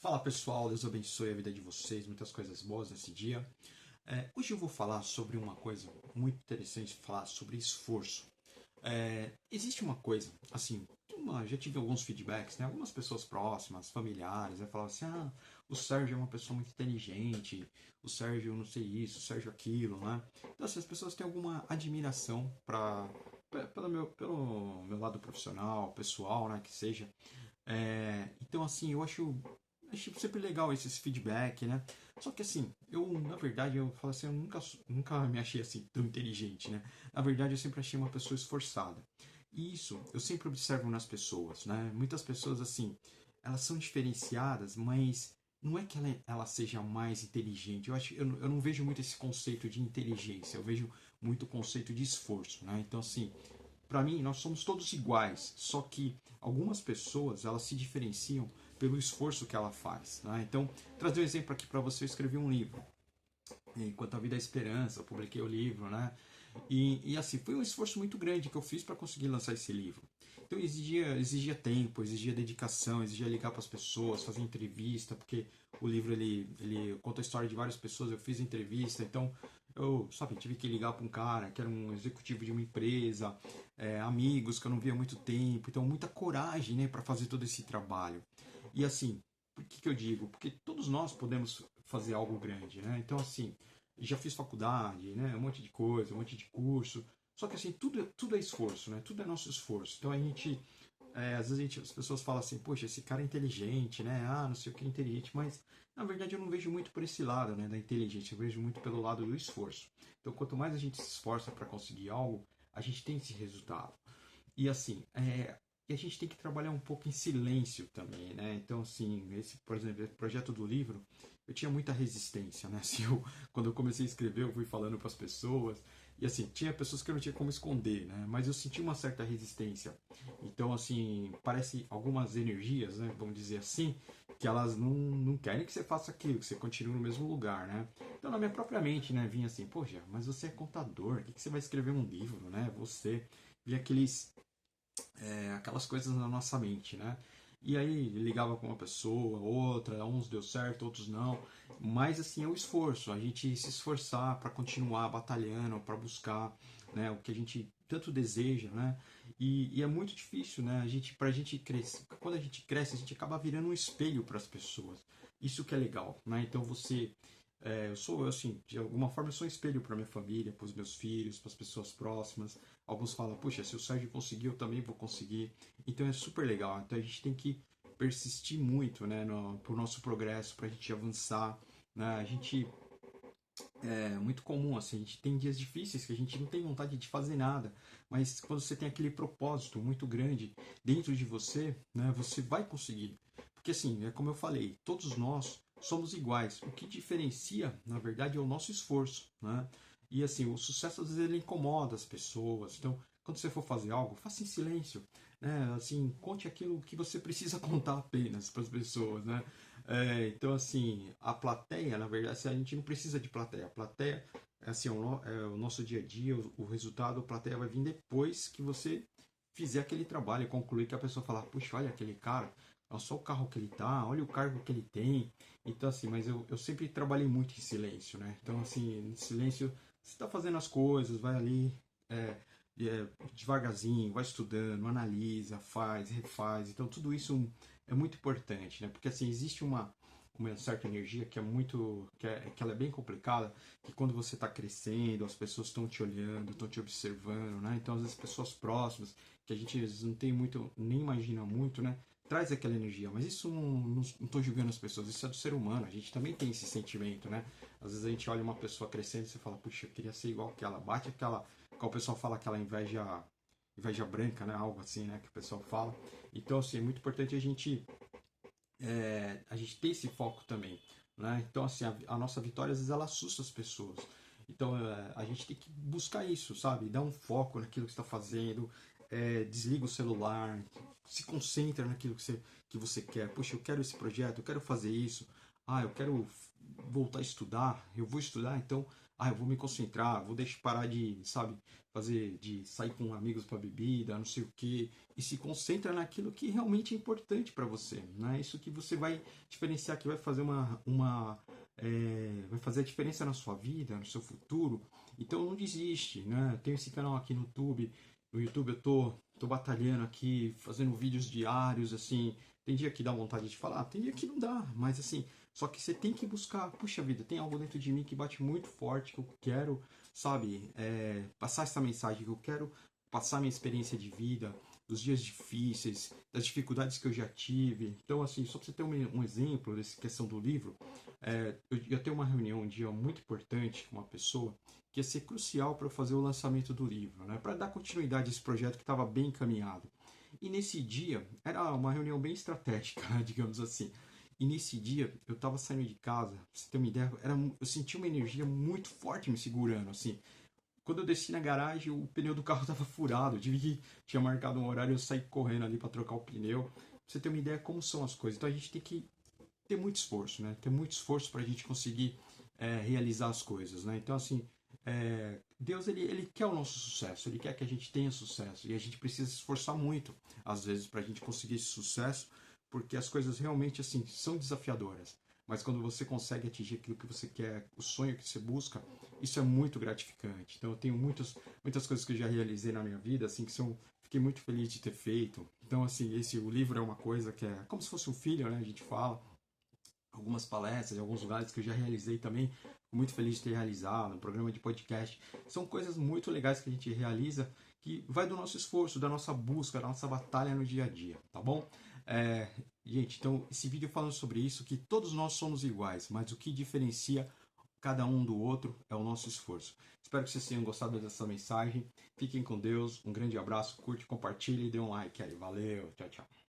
Fala pessoal, Deus abençoe a vida de vocês, muitas coisas boas nesse dia. Hoje eu vou falar sobre uma coisa muito interessante, falar sobre esforço. Existe uma coisa, assim, já tive alguns feedbacks, né? Algumas pessoas próximas, familiares, falavam assim, o Sérgio é uma pessoa muito inteligente, o Sérgio não sei isso, o Sérgio aquilo, né? Então assim, as pessoas têm alguma admiração pelo meu lado profissional, pessoal, né, que seja. Então, assim, eu acho sempre legal esses feedback, né? Só que, assim, na verdade, eu falo assim, eu nunca me achei assim tão inteligente, né? Na verdade, eu sempre achei uma pessoa esforçada. E isso eu sempre observo nas pessoas, né? Muitas pessoas, assim, elas são diferenciadas, mas não é que ela seja mais inteligente. Eu não vejo muito esse conceito de inteligência, eu vejo muito o conceito de esforço, né? Então, assim, para mim, nós somos todos iguais, só que algumas pessoas elas se diferenciam pelo esforço que ela faz. Né? Então, trazer um exemplo aqui para você, eu escrevi um livro. Enquanto a Vida é Esperança, eu publiquei o livro, né? E assim, foi um esforço muito grande que eu fiz para conseguir lançar esse livro. Então exigia tempo, exigia dedicação, exigia ligar para as pessoas, fazer entrevista, porque o livro ele conta a história de várias pessoas, eu fiz entrevista, então eu, sabe, tive que ligar para um cara que era um executivo de uma empresa, amigos que eu não via há muito tempo, então muita coragem, né, para fazer todo esse trabalho. E assim, por que eu digo? Porque todos nós podemos fazer algo grande, né? Então assim, já fiz faculdade, né? Um monte de coisa, um monte de curso. Só que assim, tudo é esforço, né? Tudo é nosso esforço. Então a gente, às vezes as pessoas falam assim, poxa, esse cara é inteligente, né? Não sei o que é inteligente, mas na verdade eu não vejo muito por esse lado, né? Da inteligência, eu vejo muito pelo lado do esforço. Então quanto mais a gente se esforça para conseguir algo, a gente tem esse resultado. E assim, e a gente tem que trabalhar um pouco em silêncio também, né? Então, assim, por exemplo, esse projeto do livro, eu tinha muita resistência, né? Assim, quando eu comecei a escrever, eu fui falando para as pessoas, e assim, tinha pessoas que eu não tinha como esconder, né? Mas eu senti uma certa resistência. Então, assim, parece algumas energias, né? Vamos dizer assim, que elas não querem que você faça aquilo, que você continue no mesmo lugar, né? Então, na minha própria mente, né, vinha assim, poxa, mas você é contador, o que você vai escrever um livro, né? Você via aquelas coisas na nossa mente, né? E aí ligava com uma pessoa, outra, uns deu certo, outros não. Mas assim é o esforço, a gente se esforçar para continuar batalhando, para buscar, né, o que a gente tanto deseja, né? E é muito difícil, né? Pra gente crescer, quando a gente cresce, a gente acaba virando um espelho para as pessoas. Isso que é legal, né? Então eu sou assim, de alguma forma eu sou um espelho para minha família, para os meus filhos, para as pessoas próximas. Alguns falam, puxa, se o Sérgio conseguiu, eu também vou conseguir. Então é super legal. Então a gente tem que persistir muito, né, pro nosso progresso, para a gente avançar. Né? A gente é muito comum, assim, a gente tem dias difíceis que a gente não tem vontade de fazer nada, mas quando você tem aquele propósito muito grande dentro de você, né, você vai conseguir. Porque assim, é como eu falei, todos nós somos iguais. O que diferencia, na verdade, é o nosso esforço, né? E assim, o sucesso às vezes ele incomoda as pessoas. Então, quando você for fazer algo, faça em silêncio, né? Assim, conte aquilo que você precisa contar apenas para as pessoas, né? Então, assim, a plateia, na verdade, assim, a gente não precisa de plateia. A plateia assim, é o nosso dia a dia, o resultado, a plateia vai vir depois que você fizer aquele trabalho e concluir que a pessoa falar, puxa, olha aquele cara, olha só o carro que ele tá, olha o cargo que ele tem. Então, assim, mas eu sempre trabalhei muito em silêncio, né? Então, assim, em silêncio, você está fazendo as coisas, vai ali, é, devagarzinho, vai estudando, analisa, faz, refaz. Então, tudo isso é muito importante, né? Porque assim, existe uma certa energia que é que ela é bem complicada, que quando você está crescendo, as pessoas estão te olhando, estão te observando, né? Então, às vezes, pessoas próximas, que a gente às vezes não tem muito, nem imagina muito, né? Traz aquela energia, mas isso não estou julgando as pessoas, isso é do ser humano, a gente também tem esse sentimento, né? Às vezes a gente olha uma pessoa crescendo e você fala, puxa, eu queria ser igual que ela, bate aquela, qual o pessoal fala, aquela inveja branca, né? Algo assim, né? Que o pessoal fala. Então, assim, é muito importante a gente ter esse foco também, né? Então, assim, a nossa vitória, às vezes, ela assusta as pessoas. Então, a gente tem que buscar isso, sabe? Dar um foco naquilo que está fazendo, desliga o celular, se concentra naquilo que você quer. Poxa, eu quero esse projeto, eu quero fazer isso. Eu quero voltar a estudar, eu vou estudar, então eu vou me concentrar, vou deixar parar de, sabe, de sair com amigos para bebida, não sei o quê, e se concentra naquilo que realmente é importante para você, né? Isso que você vai diferenciar, que vai fazer vai fazer a diferença na sua vida, no seu futuro. Então não desiste, né? Tenho esse canal aqui no YouTube. No YouTube eu tô batalhando aqui, fazendo vídeos diários, assim. Tem dia que dá vontade de falar, tem dia que não dá, mas assim, só que você tem que buscar, puxa vida, tem algo dentro de mim que bate muito forte, que eu quero, sabe, passar essa mensagem, que eu quero passar minha experiência de vida, dos dias difíceis, das dificuldades que eu já tive. Então, assim, só para você ter um exemplo dessa questão do livro, eu ia ter uma reunião um dia muito importante com uma pessoa que ia ser crucial para eu fazer o lançamento do livro, né, para dar continuidade a esse projeto que estava bem encaminhado. E nesse dia, era uma reunião bem estratégica, digamos assim. E nesse dia, eu estava saindo de casa, pra você ter uma ideia, eu senti uma energia muito forte me segurando, assim. Quando eu desci na garagem, o pneu do carro estava furado. Eu tive que tinha marcado um horário, eu saí correndo ali para trocar o pneu. Pra você ter uma ideia como são as coisas. Então a gente tem que ter muito esforço, né? Ter muito esforço para a gente conseguir realizar as coisas, né? Então assim, Deus ele quer o nosso sucesso. Ele quer que a gente tenha sucesso e a gente precisa se esforçar muito às vezes para a gente conseguir esse sucesso, porque as coisas realmente assim são desafiadoras. Mas quando você consegue atingir aquilo que você quer, o sonho que você busca, isso é muito gratificante. Então eu tenho muitas coisas que eu já realizei na minha vida, assim, fiquei muito feliz de ter feito. Então assim, o livro é uma coisa que é como se fosse um filho, né? A gente fala algumas palestras em alguns lugares que eu já realizei também, fico muito feliz de ter realizado, um programa de podcast. São coisas muito legais que a gente realiza, que vai do nosso esforço, da nossa busca, da nossa batalha no dia a dia, tá bom? É, gente, então esse vídeo falando sobre isso, que todos nós somos iguais, mas o que diferencia cada um do outro é o nosso esforço. Espero que vocês tenham gostado dessa mensagem. Fiquem com Deus, um grande abraço, curte, compartilhe e dê um like aí. Valeu, tchau, tchau.